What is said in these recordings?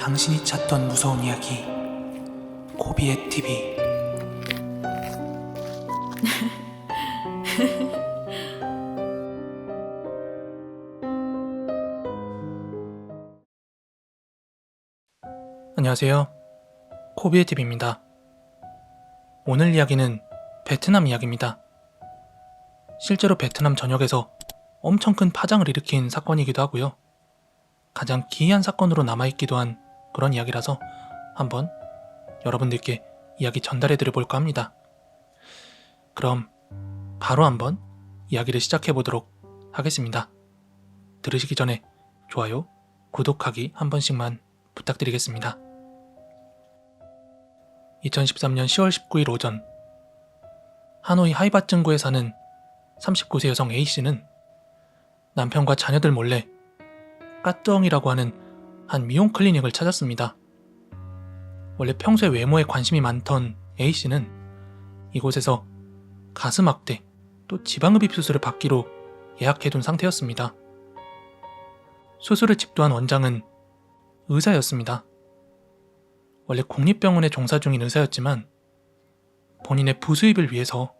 당신이 찾던 무서운 이야기 고비의 TV. 안녕하세요, 코비의 TV입니다. 오늘 이야기는 베트남 이야기입니다. 실제로 베트남 전역에서 엄청 큰 파장을 일으킨 사건이기도 하고요, 가장 기이한 사건으로 남아있기도 한 그런 이야기라서 한번 여러분들께 이야기 전달해드려 볼까 합니다. 그럼 바로 한번 이야기를 시작해보도록 하겠습니다. 들으시기 전에 좋아요, 구독하기 한 번씩만 부탁드리겠습니다. 2013년 10월 19일 오전, 하노이 하이바증구에 사는 39세 여성 A씨는 남편과 자녀들 몰래 까쩡이라고 하는 한 미용 클리닉을 찾았습니다. 원래 평소에 외모에 관심이 많던 A씨는 이곳에서 가슴 확대 또 지방흡입 수술을 받기로 예약해둔 상태였습니다. 수술을 집도한 원장은 의사였습니다. 원래 국립병원에 종사 중인 의사였지만 본인의 부수입을 위해서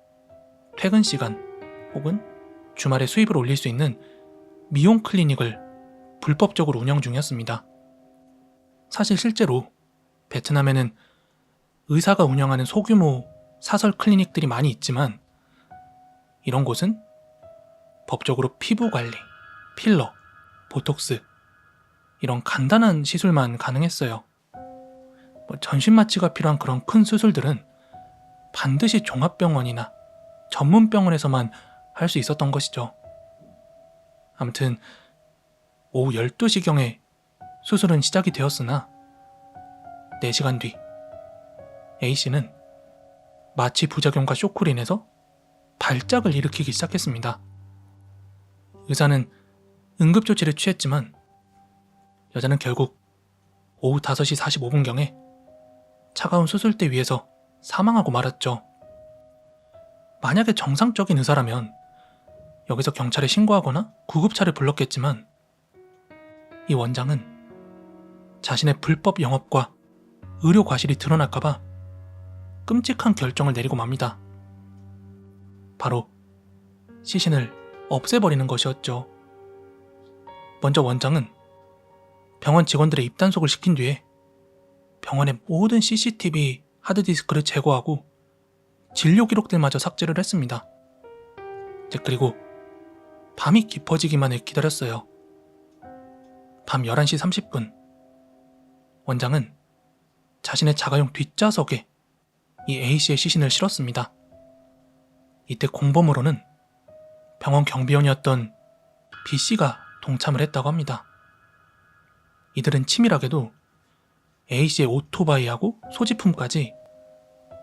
퇴근 시간 혹은 주말에 수입을 올릴 수 있는 미용 클리닉을 불법적으로 운영 중이었습니다. 사실 실제로 베트남에는 의사가 운영하는 소규모 사설 클리닉들이 많이 있지만 이런 곳은 법적으로 피부 관리, 필러, 보톡스 이런 간단한 시술만 가능했어요. 전신 마취가 필요한 그런 큰 수술들은 반드시 종합병원이나 전문병원에서만 할 수 있었던 것이죠. 아무튼 오후 12시경에 수술은 시작이 되었으나 4시간 뒤 A씨는 마취 부작용과 쇼크로 인해서 발작을 일으키기 시작했습니다. 의사는 응급조치를 취했지만 여자는 결국 오후 5시 45분경에 차가운 수술대 위에서 사망하고 말았죠. 만약에 정상적인 의사라면 여기서 경찰에 신고하거나 구급차를 불렀겠지만 이 원장은 자신의 불법 영업과 의료 과실이 드러날까봐 끔찍한 결정을 내리고 맙니다. 바로 시신을 없애버리는 것이었죠. 먼저 원장은 병원 직원들의 입단속을 시킨 뒤에 병원의 모든 CCTV 하드디스크를 제거하고 진료 기록들마저 삭제를 했습니다. 그리고 밤이 깊어지기만을 기다렸어요. 밤 11시 30분 원장은 자신의 자가용 뒷좌석에 이 A씨의 시신을 실었습니다. 이때 공범으로는 병원 경비원이었던 B씨가 동참을 했다고 합니다. 이들은 치밀하게도 A씨의 오토바이하고 소지품까지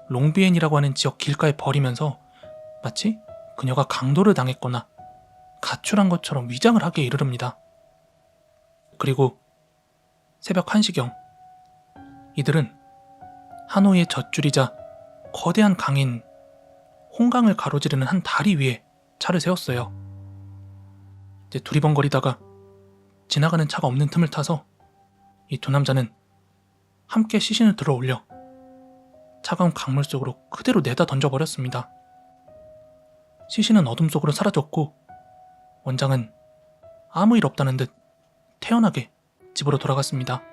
롱비엔이라고 하는 지역 길가에 버리면서 마치 그녀가 강도를 당했거나 가출한 것처럼 위장을 하기에 이르릅니다. 그리고 새벽 1시경 이들은 하노이의 젖줄이자 거대한 강인 홍강을 가로지르는 한 다리 위에 차를 세웠어요. 이제 두리번거리다가 지나가는 차가 없는 틈을 타서 이 두 남자는 함께 시신을 들어 올려 차가운 강물 속으로 그대로 내다 던져버렸습니다. 시신은 어둠 속으로 사라졌고 원장은 아무 일 없다는 듯 태연하게 집으로 돌아갔습니다.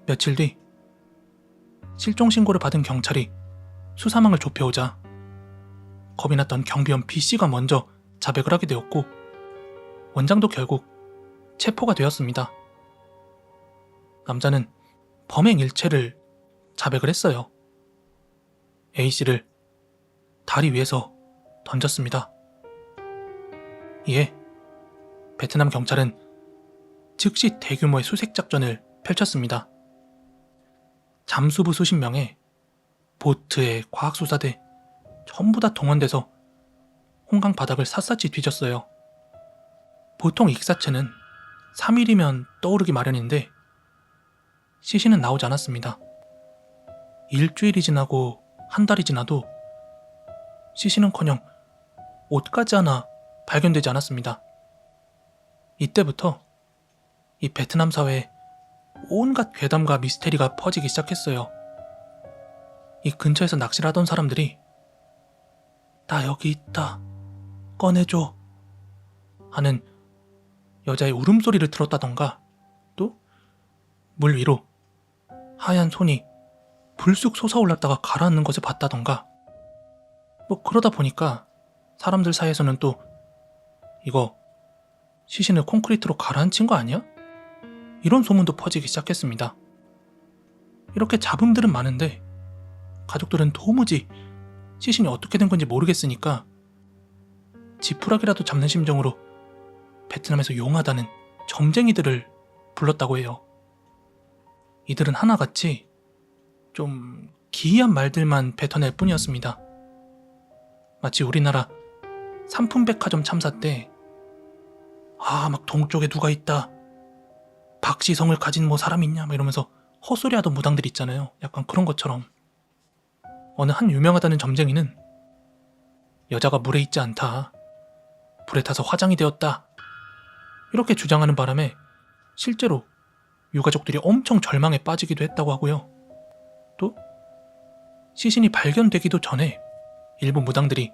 며칠 뒤 실종신고를 받은 경찰이 수사망을 좁혀오자 겁이 났던 경비원 B씨가 먼저 자백을 하게 되었고 원장도 결국 체포가 되었습니다. 남자는 범행 일체를 자백을 했어요. A씨를 다리 위에서 던졌습니다. 이에 베트남 경찰은 즉시 대규모의 수색 작전을 펼쳤습니다. 잠수부 수십 명에 보트에 과학수사대 전부 다 동원돼서 홍강 바닥을 샅샅이 뒤졌어요. 보통 익사체는 3일이면 떠오르기 마련인데 시신은 나오지 않았습니다. 일주일이 지나고 한 달이 지나도 시신은커녕 옷까지 하나 발견되지 않았습니다. 이때부터 이 베트남 사회에 온갖 괴담과 미스테리가 퍼지기 시작했어요. 이 근처에서 낚시를 하던 사람들이 나 여기 있다, 꺼내줘 하는 여자의 울음소리를 들었다던가, 또 물 위로 하얀 손이 불쑥 솟아올랐다가 가라앉는 것을 봤다던가, 그러다 보니까 사람들 사이에서는 또 이거 시신을 콘크리트로 가라앉힌 거 아니야? 이런 소문도 퍼지기 시작했습니다. 이렇게 잡음들은 많은데 가족들은 도무지 시신이 어떻게 된 건지 모르겠으니까 지푸라기라도 잡는 심정으로 베트남에서 용하다는 점쟁이들을 불렀다고 해요. 이들은 하나같이 좀 기이한 말들만 뱉어낼 뿐이었습니다. 마치 우리나라 삼풍백화점 참사 때 막 동쪽에 누가 있다, 박시성을 가진 사람 있냐 이러면서 헛소리하던 무당들 있잖아요. 약간 그런 것처럼 어느 한 유명하다는 점쟁이는 여자가 물에 있지 않다, 불에 타서 화장이 되었다, 이렇게 주장하는 바람에 실제로 유가족들이 엄청 절망에 빠지기도 했다고 하고요. 또 시신이 발견되기도 전에 일부 무당들이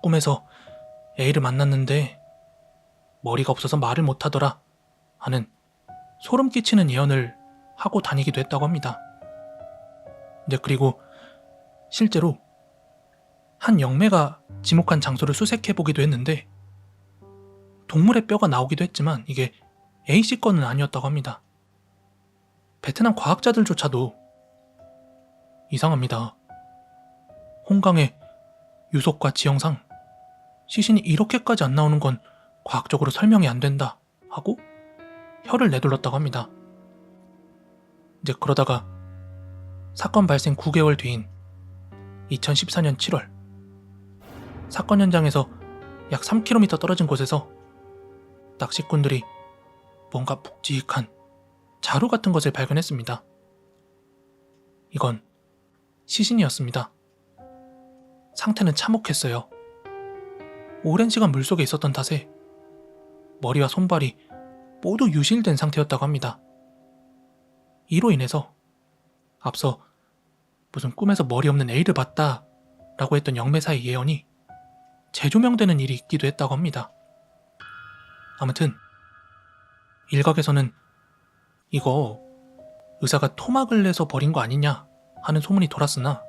꿈에서 애를 만났는데 머리가 없어서 말을 못하더라 하는 소름 끼치는 예언을 하고 다니기도 했다고 합니다. 그리고 실제로 한 영매가 지목한 장소를 수색해보기도 했는데 동물의 뼈가 나오기도 했지만 이게 A씨 건은 아니었다고 합니다. 베트남 과학자들조차도 이상합니다, 홍강의 유속과 지형상 시신이 이렇게까지 안 나오는 건 과학적으로 설명이 안 된다 하고 혀를 내둘렀다고 합니다. 그러다가 사건 발생 9개월 뒤인 2014년 7월, 사건 현장에서 약 3km 떨어진 곳에서 낚시꾼들이 뭔가 묵직한 자루 같은 것을 발견했습니다. 이건 시신이었습니다. 상태는 참혹했어요. 오랜 시간 물속에 있었던 탓에 머리와 손발이 모두 유실된 상태였다고 합니다. 이로 인해서 앞서 무슨 꿈에서 머리 없는 애를 봤다 라고 했던 영매사의 예언이 재조명되는 일이 있기도 했다고 합니다. 아무튼 일각에서는 이거 의사가 토막을 내서 버린 거 아니냐 하는 소문이 돌았으나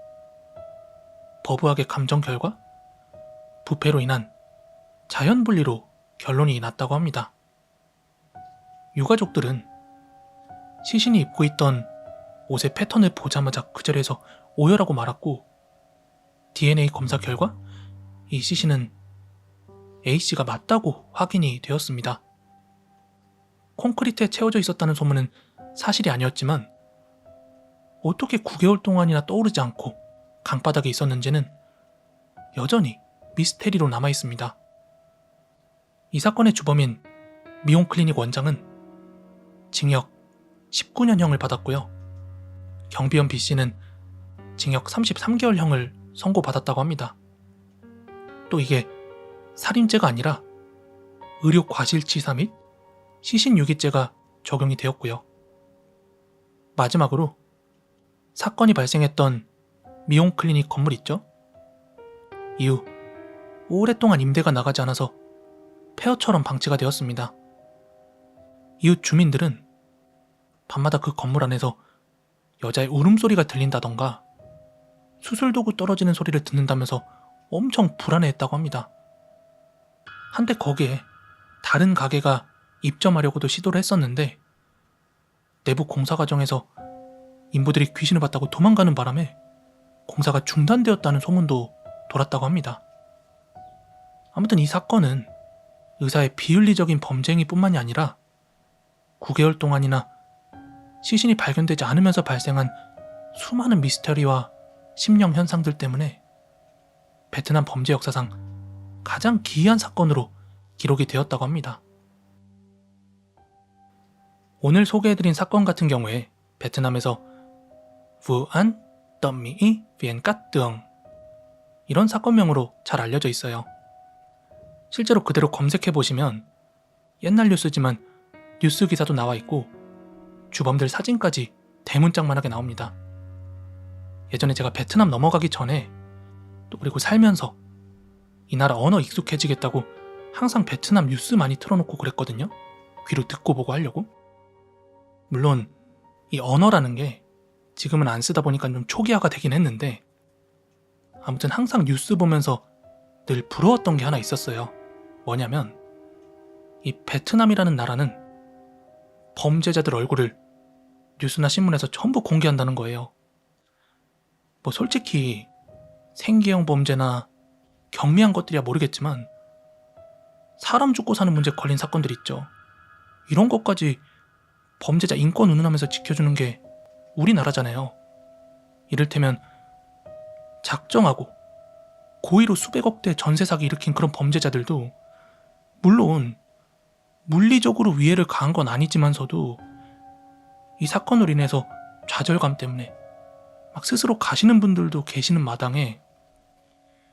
버브학의 감정 결과 부패로 인한 자연분리로 결론이 났다고 합니다. 유가족들은 시신이 입고 있던 옷의 패턴을 보자마자 그 자리에서 오열하고 말았고, DNA 검사 결과 이 시신은 A씨가 맞다고 확인이 되었습니다. 콘크리트에 채워져 있었다는 소문은 사실이 아니었지만 어떻게 9개월 동안이나 떠오르지 않고 강바닥에 있었는지는 여전히 미스테리로 남아있습니다. 이 사건의 주범인 미용 클리닉 원장은 징역 19년형을 받았고요. 경비원 B씨는 징역 33개월형을 선고받았다고 합니다. 또 이게 살인죄가 아니라 의료 과실치사 및 시신유기죄가 적용이 되었고요. 마지막으로 사건이 발생했던 미용 클리닉 건물 있죠? 이후 오랫동안 임대가 나가지 않아서 폐허처럼 방치가 되었습니다. 이웃 주민들은 밤마다 그 건물 안에서 여자의 울음소리가 들린다던가 수술도구 떨어지는 소리를 듣는다면서 엄청 불안해했다고 합니다. 한때 거기에 다른 가게가 입점하려고도 시도를 했었는데 내부 공사 과정에서 인부들이 귀신을 봤다고 도망가는 바람에 공사가 중단되었다는 소문도 돌았다고 합니다. 아무튼 이 사건은 의사의 비윤리적인 범죄행위뿐만이 아니라 9개월 동안이나 시신이 발견되지 않으면서 발생한 수많은 미스터리와 심령 현상들 때문에 베트남 범죄 역사상 가장 기이한 사건으로 기록이 되었다고 합니다. 오늘 소개해드린 사건 같은 경우에 베트남에서 부안 떠미이 비엔까뜨엉 이런 사건명으로 잘 알려져 있어요. 실제로 그대로 검색해보시면 옛날 뉴스지만 뉴스 기사도 나와 있고 주범들 사진까지 대문짝만하게 나옵니다. 예전에 제가 베트남 넘어가기 전에 또 그리고 살면서 이 나라 언어 익숙해지겠다고 항상 베트남 뉴스 많이 틀어놓고 그랬거든요. 귀로 듣고 보고 하려고. 물론 이 언어라는 게 지금은 안 쓰다 보니까 좀 초기화가 되긴 했는데 아무튼 항상 뉴스 보면서 늘 부러웠던 게 하나 있었어요. 뭐냐면 이 베트남이라는 나라는 범죄자들 얼굴을 뉴스나 신문에서 전부 공개한다는 거예요. 뭐 솔직히 생계형 범죄나 경미한 것들이야 모르겠지만 사람 죽고 사는 문제 걸린 사건들 있죠. 이런 것까지 범죄자 인권 운운하면서 지켜주는 게 우리나라잖아요. 이를테면 작정하고 고의로 수백억대 전세 사기 일으킨 그런 범죄자들도 물론 물리적으로 위해를 가한 건 아니지만서도 이 사건으로 인해서 좌절감 때문에 막 스스로 가시는 분들도 계시는 마당에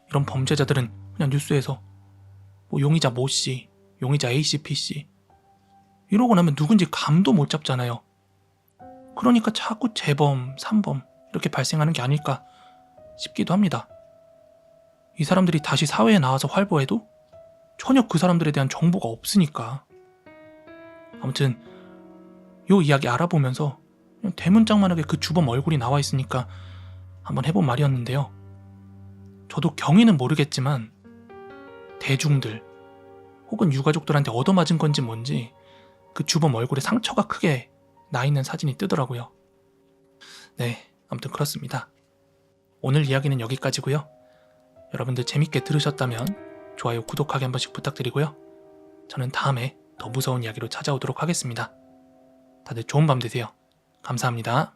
이런 범죄자들은 그냥 뉴스에서 뭐 용의자 모씨, 용의자 A씨, B씨 이러고 나면 누군지 감도 못 잡잖아요. 그러니까 자꾸 재범, 산범 이렇게 발생하는 게 아닐까 싶기도 합니다. 이 사람들이 다시 사회에 나와서 활보해도 전혀 그 사람들에 대한 정보가 없으니까. 아무튼 요 이야기 알아보면서 그냥 대문짝만하게 그 주범 얼굴이 나와 있으니까 한번 해본 말이었는데요. 저도 경위는 모르겠지만 대중들 혹은 유가족들한테 얻어맞은 건지 뭔지 그 주범 얼굴에 상처가 크게 나 있는 사진이 뜨더라고요. 네, 아무튼 그렇습니다. 오늘 이야기는 여기까지고요. 여러분들 재밌게 들으셨다면 좋아요, 구독하기 한 번씩 부탁드리고요. 저는 다음에 더 무서운 이야기로 찾아오도록 하겠습니다. 다들 좋은 밤 되세요. 감사합니다.